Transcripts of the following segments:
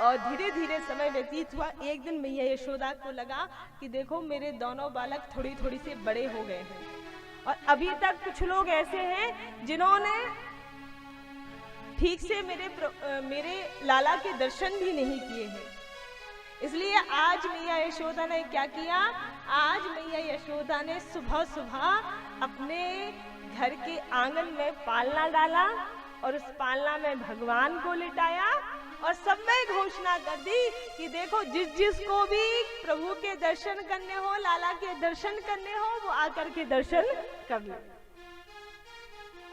और धीरे धीरे समय व्यतीत हुआ। एक दिन मैया यशोदा को लगा कि देखो मेरे दोनों बालक थोड़ी थोड़ी से बड़े हो गए हैं, और अभी तक कुछ लोग ऐसे हैं जिन्होंने ठीक से मेरे लाला के दर्शन भी नहीं किए हैं। इसलिए आज मैया यशोदा ने क्या किया, आज मैया यशोदा ने सुबह सुबह अपने घर के आंगन में पालना डाला और उस पालना में भगवान को लिटाया और सब में घोषणा कर दी कि देखो जिसको भी प्रभु के दर्शन करने हो, लाला के दर्शन करने हो, वो आकर के दर्शन कर ले।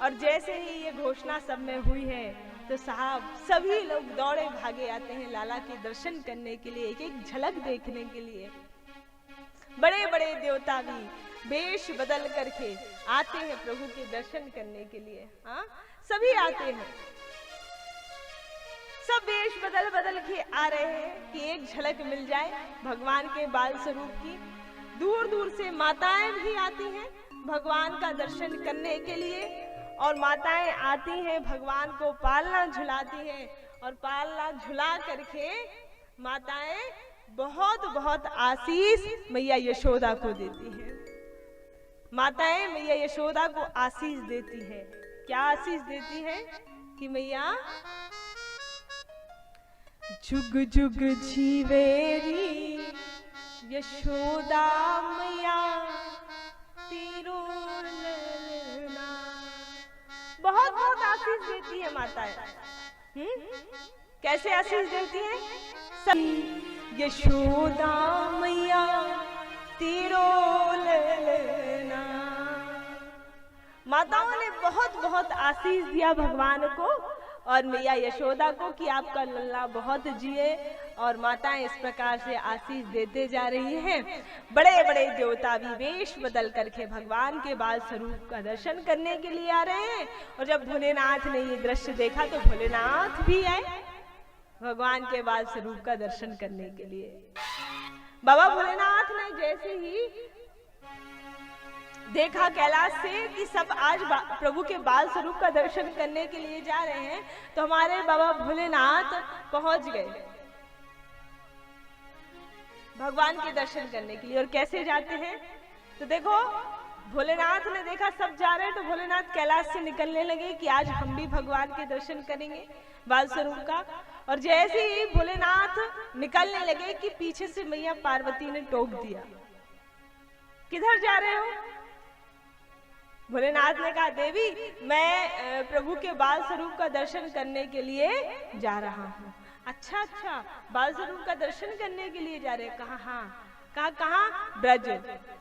और जैसे ही ये घोषणा सब में हुई है तो साहब सभी लोग दौड़े भागे आते हैं लाला के दर्शन करने के लिए, एक एक झलक देखने के लिए। बड़े बड़े देवता भी वेश बदल करके आते हैं प्रभु के दर्शन करने के लिए। हाँ, सभी आते हैं, सब वेश बदल बदल के आ रहे हैं कि एक झलक मिल जाए भगवान के बाल स्वरूप की। दूर दूर से माताएं भी आती हैं भगवान का दर्शन करने के लिए, और माताएं आती हैं भगवान को पालना झुलाती हैं, और पालना झुला करके माताएं बहुत बहुत आशीष मैया यशोदा को देती हैं। माताएं मैया यशोदा को आशीष देती हैं। क्या आशीष देती हैं कि मैया जुग जुग जीवेरी यशोदा मैया तेरो ललना। बहुत बहुत आशीष देती है माताएं। कैसे आशीष देती हैं? यशोदा मैया तेरो ललना। माताओं ने बहुत बहुत आशीष दिया भगवान को और मैया यशोदा को कि आपका लल्ला बहुत जिए, और माताएं इस प्रकार से आशीष देते जा रही हैं। बड़े बड़े देवता भी वेश बदल करके भगवान के बाल स्वरूप का दर्शन करने के लिए आ रहे हैं। और जब भोलेनाथ ने ये दृश्य देखा तो भोलेनाथ भी आए भगवान के बाल स्वरूप का दर्शन करने के लिए। बाबा भोलेनाथ ने जैसे ही देखा कैलाश से कि सब आज प्रभु के बाल स्वरूप का दर्शन करने के लिए जा रहे हैं, तो हमारे बाबा भोलेनाथ पहुंच गए भगवान के दर्शन करने के लिए। और कैसे जाते हैं तो देखो, भोलेनाथ ने देखा सब जा रहे हैं तो भोलेनाथ कैलाश से निकलने लगे कि आज हम भी भगवान के दर्शन करेंगे बाल स्वरूप का। और जैसे ही भोलेनाथ निकलने लगे कि पीछे से मैया पार्वती ने टोक दिया, किधर जा रहे हो? भोलेनाथ ने कहा, देवी मैं प्रभु के बाल स्वरूप का दर्शन करने के लिए जा रहा हूँ। अच्छा अच्छा, बाल स्वरूप का दर्शन करने के लिए जा रहे? कहा हाँ। कहा कहाँ? ब्रज।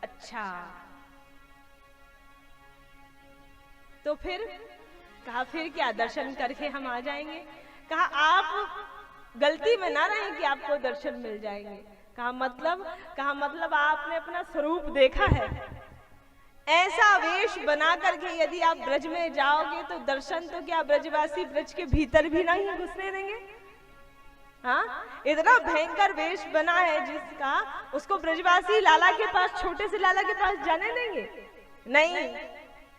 अच्छा, तो फिर? कहा फिर क्या, दर्शन करके हम आ जाएंगे। कहा आप गलती में ना रहें कि आपको दर्शन मिल जाएंगे। कहा मतलब? कहा मतलब आपने अपना स्वरूप देखा है, ऐसा वेश बना करके यदि आप ब्रज में जाओगे तो दर्शन तो क्या ब्रजवासी ब्रज के भीतर भी नहीं घुसने देंगे। हाँ, इतना भयंकर वेश बना है जिसका, उसको ब्रजवासी लाला के पास, छोटे से लाला के पास जाने देंगे? नहीं,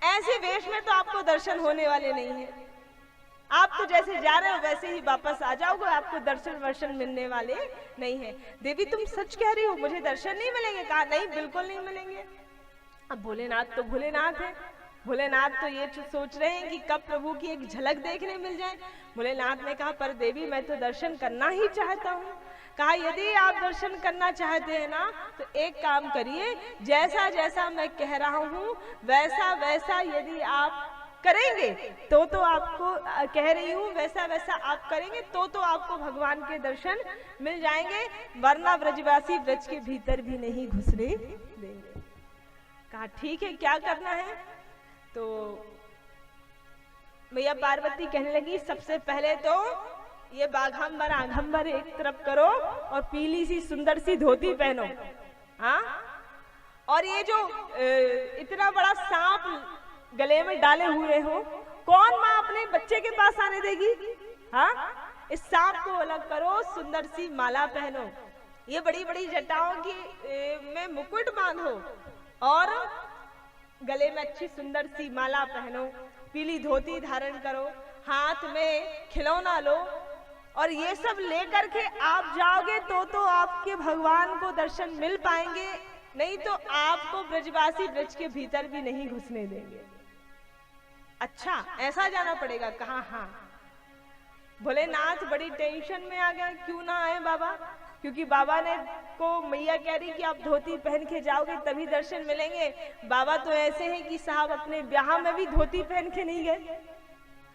ऐसे वेश में तो आपको दर्शन होने वाले नहीं है। आप तो जैसे जा रहे हो वैसे ही वापस आ जाओगे, आपको दर्शन वर्शन मिलने वाले नहीं है। देवी तुम सच कह रही हो, मुझे दर्शन नहीं मिलेंगे? कहा नहीं, बिल्कुल नहीं मिलेंगे। अब भोलेनाथ तो भोलेनाथ है, भोलेनाथ तो ये सोच रहे हैं कि कब प्रभु की एक झलक देखने मिल जाए। भोलेनाथ ने कहा, पर देवी मैं तो दर्शन करना ही चाहता हूँ। कहा यदि आप दर्शन करना चाहते हैं ना तो एक काम करिए, जैसा जैसा मैं कह रहा हूँ वैसा वैसा यदि आप करेंगे तो आपको, कह रही हूँ वैसा वैसा आप करेंगे तो आपको भगवान के दर्शन मिल जाएंगे, वरना ब्रजवासी ब्रज के भीतर भी नहीं घुसने देंगे। कहा ठीक है, क्या करना है? तो मैया पार्वती कहने लगी, सबसे पहले तो ये बाघंबर आघंबर एक तरफ करो और पीली सी सुंदर सी धोती पहनो। हाँ, और ये जो इतना बड़ा सांप गले में डाले हुए हो, कौन माँ अपने बच्चे के पास आने देगी? हाँ, इस सांप को अलग करो, सुंदर सी माला पहनो, ये बड़ी बड़ी जटाओं की में मुकुट बांधो और गले में अच्छी सुंदर सी माला पहनो, पीली धोती धारण करो, हाथ में खिलौना लो और ये सब लेकर के आप जाओगे तो आपके भगवान को दर्शन मिल पाएंगे, नहीं तो आपको ब्रजवासी ब्रज के भीतर भी नहीं घुसने देंगे। अच्छा, ऐसा जाना पड़ेगा। कहा हाँ। भोलेनाथ बड़ी टेंशन में आ गया, क्यों ना आए बाबा, क्योंकि बाबा ने को मैया कह रही कि आप धोती पहन के जाओगे तभी दर्शन मिलेंगे। बाबा तो ऐसे हैं कि साहब अपने ब्याह में भी धोती पहन के नहीं गए।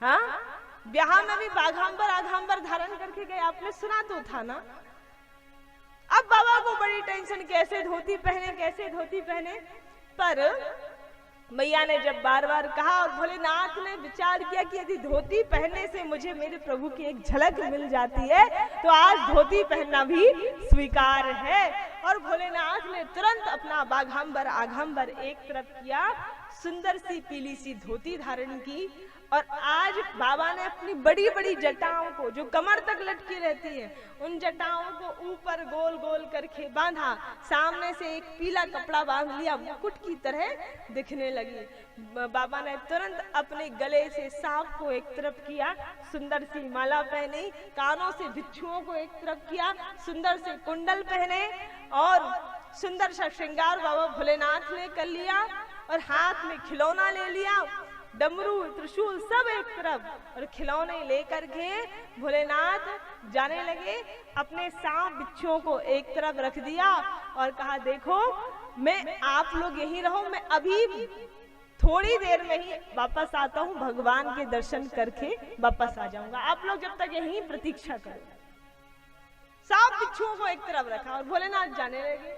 हाँ, ब्याह में भी बाघांबर आघांबर धारण करके गए, आपने सुना तो था ना। अब बाबा को बड़ी टेंशन, कैसे धोती पहने, कैसे धोती पहने। पर मैया ने जब बार बार कहा और भोलेनाथ ने विचार किया कि यदि धोती पहनने से मुझे मेरे प्रभु की एक झलक मिल जाती है तो आज धोती पहनना भी स्वीकार है। और भोलेनाथ ने तुरंत अपना बाघांबर आघांबर एक तरफ किया, सुंदर सी पीली सी धोती धारण की, और आज बाबा ने अपनी बड़ी बड़ी जटाओं को जो कमर तक लटकी रहती है, उन जटाओं को ऊपर गोल गोल करके बांधा, सामने से एक पीला कपड़ा बांध लिया, मुकुट की तरह दिखने लगी। बाबा ने तुरंत अपने गले से सांप को एक तरफ किया, सुंदर सी माला पहनी, कानों से बिच्छुओं को एक तरफ किया, सुंदर से कुंडल पहने और सुंदर सा श्रृंगार बाबा भोलेनाथ ने कर लिया, और हाथ में खिलौना ले लिया, डमरू त्रिशूल सब एक तरफ, और खिलौने लेकर के भोलेनाथ जाने लगे। अपने सांप बिच्छुओं को एक तरफ रख दिया और कहा देखो मैं आप लोग यहीं रहो, मैं अभी थोड़ी देर में ही वापस आता हूँ, भगवान के दर्शन करके वापस आ जाऊंगा, आप लोग जब तक यहीं प्रतीक्षा करो। सांप बिच्छुओं को एक तरफ रखा और भोलेनाथ जाने लगे।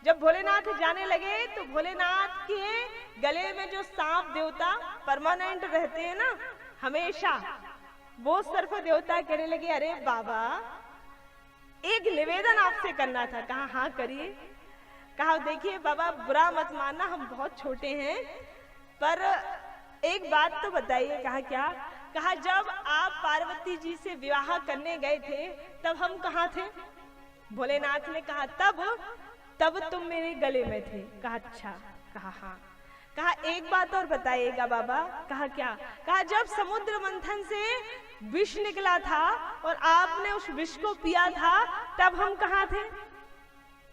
जब भोलेनाथ जाने लगे तो भोलेनाथ के गले में जो सांप देवता परमानेंट रहते हैं ना हमेशा, वो सर्प देवता कहने लगे अरे बाबा एक निवेदन आपसे करना था। कहा हाँ करिए। कहा देखिए बाबा बुरा मत मानना, हम बहुत छोटे हैं, पर एक बात तो बताइए। कहा क्या? कहा जब आप पार्वती जी से विवाह करने गए थे तब हम कहाँ थे? भोलेनाथ ने कहा तब तुम मेरे गले में थे। कहा अच्छा। कहा हाँ। कहा एक बात और बताइएगा बाबा। कहा क्या? कहा जब समुद्र मंथन से विष निकला था और आपने उस विष को पिया था तब हम कहाँ थे?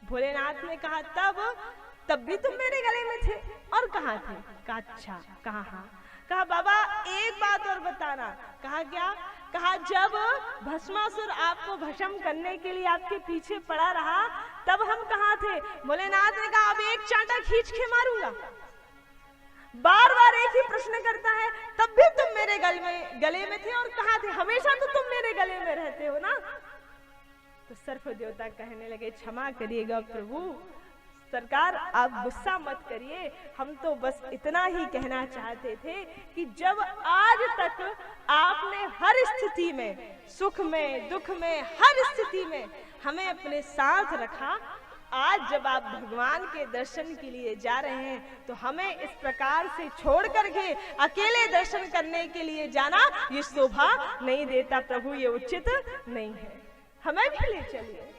भोलेनाथ ने कहा तब भी तुम मेरे गले में थे। और कहाँ थे? कहा अच्छा। कहा हाँ। कहा बाबा एक बात और बताना। कहा क्या? कहा जब भस्मासुर आपको भस्म करने के लिए आपके पीछे पड़ा रहा तब हम कहाँ थे? भोलेनाथ ने कहा अब एक चांटा खींच के मारूंगा। बार बार एक ही प्रश्न करता है, तब भी तुम मेरे गले में थे और कहाँ थे? हमेशा तो तुम मेरे गले में रहते हो ना। तो सर्प देवता कहने लगे क्षमा करिएगा प्रभु, सरकार आप गुस्सा मत करिए, हम तो बस इतना ही कहना चाहते थे कि जब आज तक आपने हर स्थिति में, सुख में दुख में, हर स्थिति में हमें अपने साथ रखा, आज जब आप भगवान के दर्शन के लिए जा रहे हैं तो हमें इस प्रकार से छोड़ करके अकेले दर्शन करने के लिए जाना ये शोभा नहीं देता प्रभु, ये उचित नहीं है, हमें भी ले चलिए।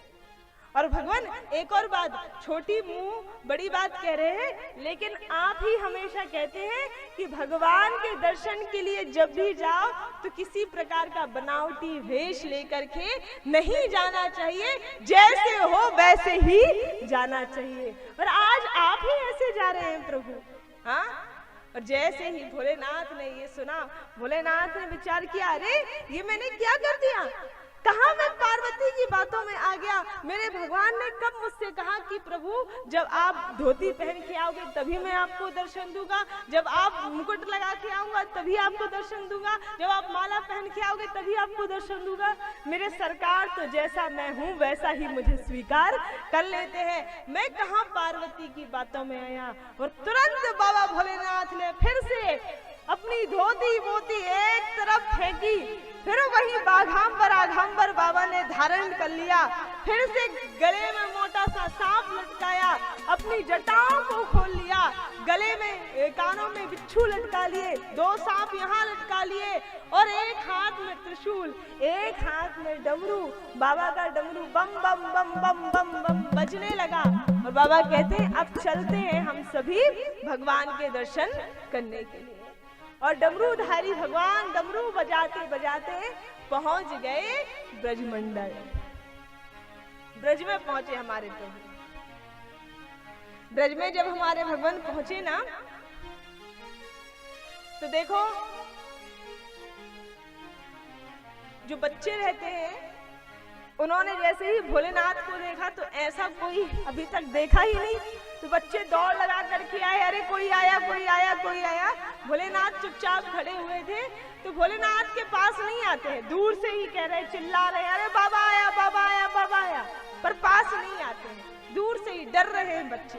और भगवान एक और बात, छोटी मुंह बड़ी बात कह रहे हैं, लेकिन आप ही हमेशा कहते हैं कि भगवान के दर्शन के लिए जब भी जाओ तो किसी प्रकार का बनावटी वेश लेकर के नहीं जाना चाहिए, जैसे हो वैसे ही जाना चाहिए। और आज आप ही ऐसे जा रहे हैं प्रभु। हाँ, और जैसे ही भोलेनाथ ने ये सुना, भोलेनाथ ने विचार किया अरे ये मैंने क्या कर दिया, कहाँ मैं पार्वती की बातों में आ गया। मेरे भगवान ने कब मुझसे कहा कि प्रभु जब आप धोती पहन के आओगे तभी मैं आपको दर्शन दूंगा, जब आप मुकुट लगा के आऊंगा तभी आपको दर्शन दूंगा, जब आप माला पहन के आओगे तभी आपको दर्शन दूंगा। मेरे सरकार तो जैसा मैं हूँ वैसा ही मुझे स्वीकार कर लेते हैं, मैं कहाँ पार्वती की बातों में आया। और तुरंत बाबा भोलेनाथ ने फिर से अपनी धोती मोती एक तरफ फेंकी, फिर वही बाघांबर आघांबर बाबा ने धारण कर लिया, फिर से गले में मोटा सा सांप लटकाया, अपनी जटाओं को खोल लिया, गले में कानों में बिच्छू लटका लिए, 2 सांप यहाँ लटका लिए, और एक हाथ में त्रिशूल, एक हाथ में डमरू, बाबा का डमरू बम बम बम बम बम बम बजने लगा। और बाबा कहते हैं अब चलते हैं हम सभी भगवान के दर्शन करने के लिए। और डमरूधारी भगवान डमरू बजाते बजाते पहुंच गए ब्रजमंडल। ब्रज में पहुंचे हमारे प्रभु। ब्रज में जब हमारे भगवान पहुंचे ना, तो देखो जो बच्चे रहते हैं उन्होंने जैसे ही भोलेनाथ को देखा तो ऐसा कोई अभी तक देखा ही नहीं, तो बच्चे दौड़ लगा करके आए, अरे कोई आया कोई आया कोई आया। भोलेनाथ चुपचाप खड़े हुए थे, तो भोलेनाथ के पास नहीं आते हैं, दूर से ही कह रहे, चिल्ला रहे, अरे बाबा आया बाबा आया बाबा आया, पर पास नहीं आते हैं, दूर से ही डर रहे हैं बच्चे।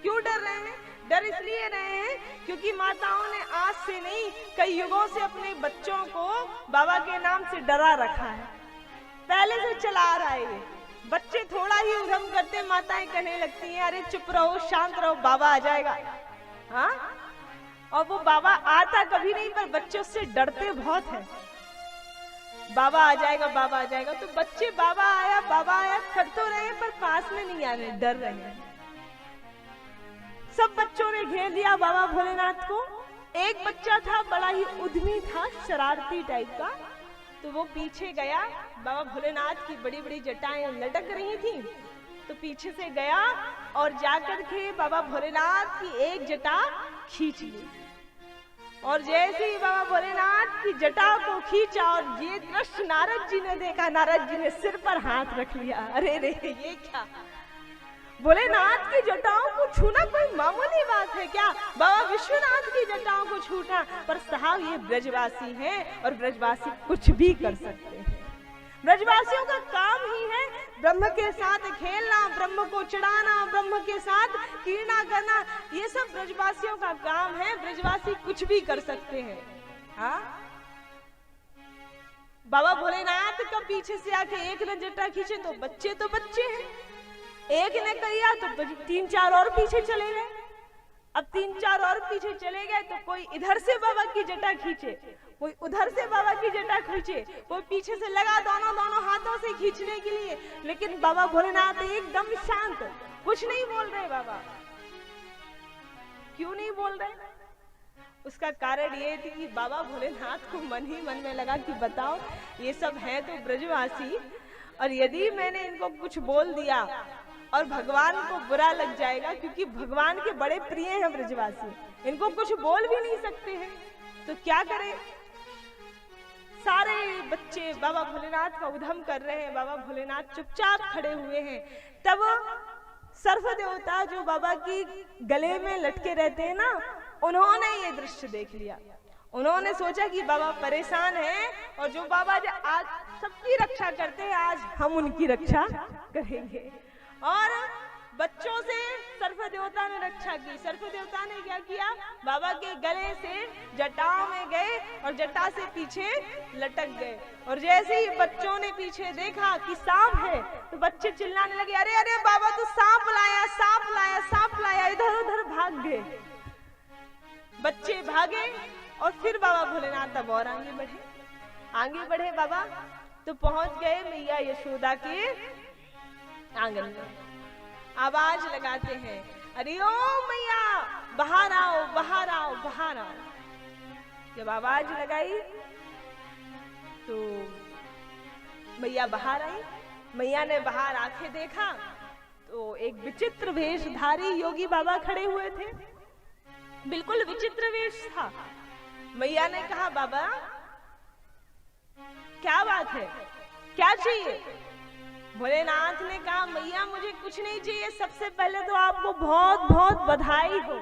क्यों डर रहे हैं? डर इसलिए रहे हैं क्योंकि माताओं ने आज से नहीं कई युगों से अपने बच्चों को बाबा के नाम से डरा रखा है, पहले से चला आ रहा है ये। बच्चे थोड़ा ही उधम करते, माताएं कहने लगती हैं, अरे चुप रहो शांत रहो, बाबा आ जाएगा। हाँ, और वो बाबा आता कभी नहीं, पर बच्चे उससे डरते बहुत है, बाबा आ जाएगा बाबा आ जाएगा। तो बच्चे बाबा आया कर तो रहे, पर पास में नहीं आ रहे, डर रहे हैं। सब बच्चों ने घेर लिया बाबा भोलेनाथ को। एक बच्चा था, बड़ा ही उद्यमी था, शरारती टाइप का, तो वो पीछे गया। बाबा भोलेनाथ की बड़ी बड़ी जटाएं लटक रही थी, तो पीछे से गया और जाकर के बाबा भोलेनाथ की एक जटा खींच ली। और जैसे ही बाबा भोलेनाथ की जटा को खींचा और ये दृश्य नारद जी ने देखा, नारद जी ने सिर पर हाथ रख लिया, अरे रे ये क्या, भोलेनाथ की जटाओं को छूना कोई मामूली बात है क्या? बाबा विश्वनाथ की जटाओं को छूना, पर साहब ये ब्रजवासी हैं और ब्रजवासी कुछ भी कर सकते हैं। ब्रजवासियों का काम ही है ब्रह्म के साथ खेलना, ब्रह्म को चढ़ाना, ब्रह्म के साथ कीर्तना करना, ये सब ब्रजवासियों का काम है। ब्रजवासी कुछ भी कर सकते हैं। हाँ, बाबा भोलेनाथ का पीछे से आके एक ने जटा खींचे तो बच्चे हैं, एक ने किया तो 3-4 और पीछे चले गए। अब 3-4 और पीछे चले गए तो कोई इधर से बाबा की जटा खींचे, कोई उधर से बाबा की जटा खींचे, कोई पीछे से लगा दोनों हाथों से खींचने के लिए, लेकिन बाबा भोलेनाथ एकदम शांत, कुछ नहीं बोल रहे। बाबा क्यों नहीं बोल रहे? उसका कारण ये थी कि बाबा भोलेनाथ को मन ही मन में लगा कि बताओ ये सब हैं तो ब्रजवासी, और यदि मैंने इनको कुछ बोल दिया और भगवान को बुरा लग जाएगा, क्योंकि भगवान के बड़े प्रिय हैं ब्रजवासी, इनको कुछ बोल भी नहीं सकते हैं, तो क्या करें। सारे बच्चे बाबा भोलेनाथ का उधम कर रहे हैं, बाबा भोलेनाथ चुपचाप खड़े हुए हैं। तब सर्प देवता जो बाबा की गले में लटके रहते हैं ना, उन्होंने ये दृश्य देख लिया। उन्होंने सोचा कि बाबा परेशान हैं और जो बाबा आज सबकी रक्षा करते हैं, आज हम उनकी रक्षा करेंगे। और बच्चों से सर्प देवता ने रक्षा की। सर्प देवता ने क्या किया, बाबा के गले से जटाओं में गए और जटा से पीछे लटक गए। और जैसे ही बच्चों ने पीछे देखा कि सांप है, तो बच्चे चिल्लाने लगे, अरे अरे बाबा तो सांप लाया सांप लाया सांप लाया, इधर उधर भाग गए। बच्चे भागे और फिर बाबा भोलेनाथ तब और आगे बढ़े बाबा, तो पहुंच गए मैया यशोदा के आंगन में। आवाज लगाते हैं, अरे ओ मैया बाहर आओ बाहर आओ बाहर आओ। जब आवाज लगाई तो मैया बाहर आई। मैया ने बाहर आंखें देखा तो एक विचित्र वेशधारी योगी बाबा खड़े हुए थे, बिल्कुल विचित्र वेश था। मैया ने कहा, बाबा क्या बात है, क्या चाहिए? भोलेनाथ ने कहा, मैया मुझे कुछ नहीं चाहिए, सबसे पहले तो आपको बहुत बहुत बधाई हो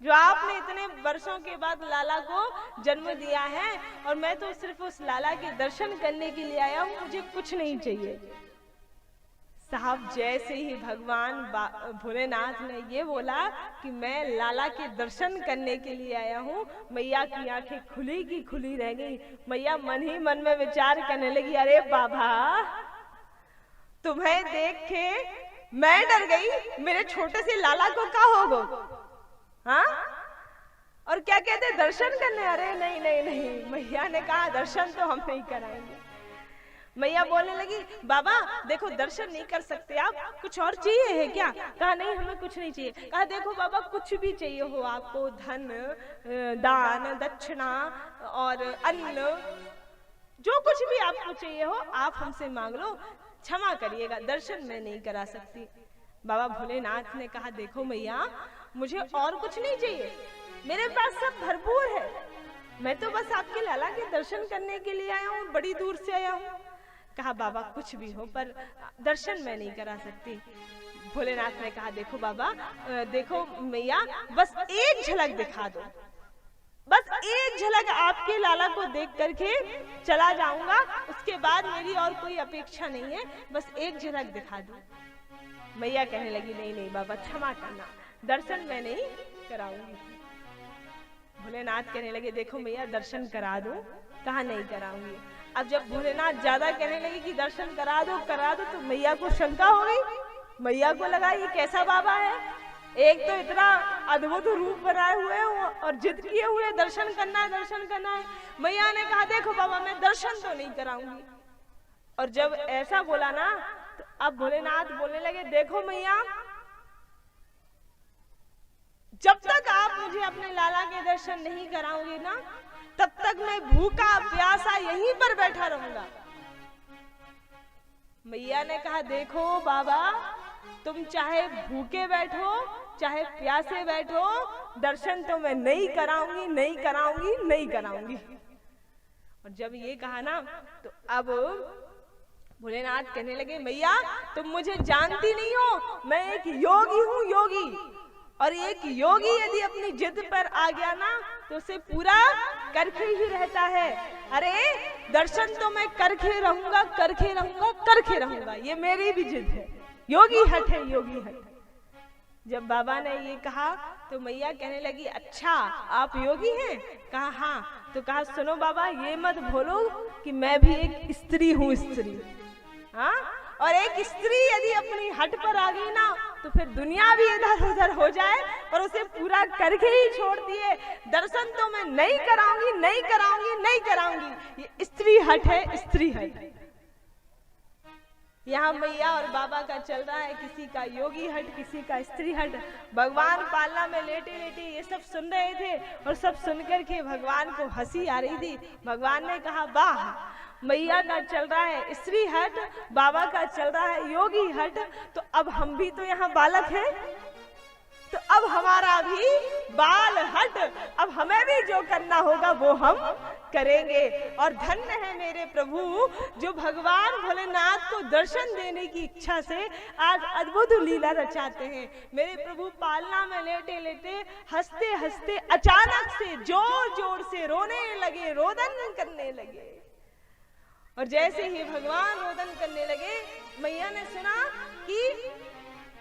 जो आपने इतने वर्षों के बाद लाला को जन्म दिया है, और मैं तो सिर्फ उस लाला के दर्शन करने के लिए आया हूँ, मुझे कुछ नहीं चाहिए। साहब जैसे ही भगवान भोलेनाथ ने ये बोला कि मैं लाला के दर्शन करने के लिए आया हूँ, मैया की आंखें खुली की खुली रह गई। मैया मन ही मन में विचार करने लगी, अरे बाबा तुम्हें देख के मैं डर गई, मेरे छोटे से लाला को क्या होगा? हाँ, और क्या कहते दर्शन करने? अरे नहीं नहीं नहीं, मैया ने कहा दर्शन तो हम नहीं कराएंगे। मैया बोलने लगी, बाबा देखो दर्शन नहीं कर सकते आप, कुछ और चाहिए है क्या? कहा नहीं हमें कुछ नहीं चाहिए। कहा देखो बाबा कुछ भी चाहिए हो आपको, धन दान दक्षिणा और अन्न जो कुछ भी आपको चाहिए हो आप हमसे मांग लो, क्षमा करिएगा, दर्शन मैं नहीं करा सकती। बाबा भोलेनाथ ने कहा देखो मैया, मुझे और कुछ नहीं चाहिए, मेरे पास सब भरपूर है, मैं तो बस आपके लाला के दर्शन करने के लिए आया हूँ, बड़ी दूर से आया हूँ। कहा बाबा कुछ भी हो पर दर्शन मैं नहीं करा सकती। भोलेनाथ ने कहा देखो बाबा, देखो मैया, बस एक झलक दिखा दो, बस एक झलक आपके लाला को देख करके चला जाऊंगा, उसके बाद मेरी और कोई अपेक्षा नहीं है, बस एक झलक दिखा दो। मैया कहने लगी नहीं नहीं बाबा क्षमा करना, दर्शन मैं नहीं कराऊंगी। भोलेनाथ कहने लगे देखो मैया दर्शन करा दो। कहा नहीं कराऊंगी। अब जब भोलेनाथ ज्यादा कहने लगे कि दर्शन करा दो तो मैया को शंका हो गई। मैया को लगा ये कैसा बाबा है, एक तो इतना अद्भुत रूप बनाए हुए और जिद किए हुए दर्शन करना है। मैया ने कहा देखो बाबा मैं दर्शन तो नहीं कराऊंगी। और जब ऐसा बोला ना तो अब भोलेनाथ बोलने लगे देखो मैया, जब तक आप मुझे अपने लाला के दर्शन नहीं कराओगे ना, तब तक मैं भूखा प्यासा यहीं पर बैठा रहूंगा। मैया ने कहा देखो बाबा, तुम चाहे भूखे बैठो चाहे प्यासे बैठो, दर्शन तो मैं नहीं कराऊंगी। और जब ये कहा ना तो अब भोलेनाथ कहने लगे मैया तुम मुझे जानती नहीं हो, मैं एक योगी हूँ, योगी। और एक योगी यदि अपनी जिद पर आ गया ना तो उसे पूरा करके ही रहता है। अरे दर्शन तो मैं करके रहूंगा, ये मेरी भी जिद है, योगी हट है, योगी हट। जब बाबा ने ये कहा तो मैया कहने लगी अच्छा आप योगी हैं? कहा हाँ। तो कहा सुनो बाबा, ये मत भूलो कि मैं भी एक स्त्री हूँ, स्त्री। हाँ, और एक स्त्री यदि अपनी हट पर आ गई ना तो फिर दुनिया भी इधर उधर हो जाए और उसे पूरा करके ही छोड़ दिए, दर्शन तो मैं नहीं कराऊंगी। ये स्त्री हट है, स्त्री हट। यहाँ मैया और बाबा का चल रहा है, किसी का योगी हट, किसी का स्त्री हट। भगवान पालना में लेटे लेटे ये सब सुन रहे थे और सब सुनकर के भगवान को हंसी आ रही थी। भगवान ने कहा वाह, मैया का चल रहा है स्त्री हट, बाबा का चल रहा है योगी हट, तो अब हम भी तो यहाँ बालक हैं, तो अब हमारा भी बाल हट, अब हमें भी जो करना होगा वो हम करेंगे। और धन्य है मेरे प्रभु जो भगवान भोलेनाथ को दर्शन देने की इच्छा से आज अद्भुत लीला रचाते हैं। मेरे प्रभु पालना में लेटे लेटे हंसते हंसते अचानक से जोर जोर से रोने लगे, रोदन करने लगे। और जैसे ही भगवान रोदन करने लगे, मैया ने सुना कि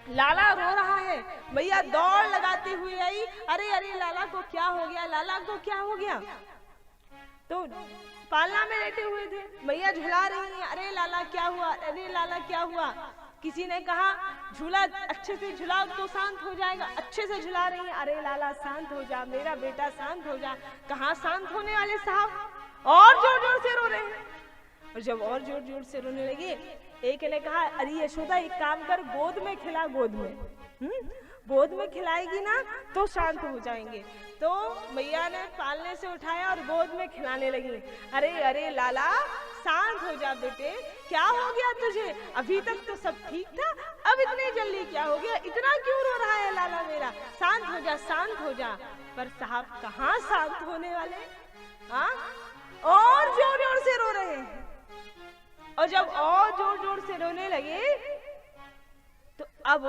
लाला रो रहा है। मैया दौड़ लगाते हुए आई, अरे अरे लाला को क्या हो गया, लाला को क्या हो गया। तो पालना में लेटे हुए थे, मैया झुला रही हैं, अरे लाला क्या हुआ, अरे लाला क्या हुआ। किसी ने कहा झूला अच्छे से झुलाओ तो शांत हो जाएगा, अच्छे से झुला रही है, अरे लाला शांत हो जा, मेरा बेटा शांत हो जा। कहाँ शांत होने वाले साहब, और जोर जोर से रो रहे हैं। और जब और जोर जोर से रोने लगे, एक ने कहा अरे यशोदा एक काम कर, गोद में खिला, गोद में खिलाएगी ना तो शांत हो जाएंगे। तो मैया ने पालने से उठाया और गोद में खिलाने लगी। अरे अरे लाला शांत हो जा बेटे, क्या हो गया तुझे, अभी तक तो सब ठीक था, अब इतनी जल्दी क्या हो गया, इतना क्यों रो रहा है लाला मेरा, शांत हो जा, शांत हो जा। पर साहब कहाँ शांत होने वाले, हाँ, और जोर जोर से रो रहे हैं। और जब और जोर जोर से रोने लगे तो अब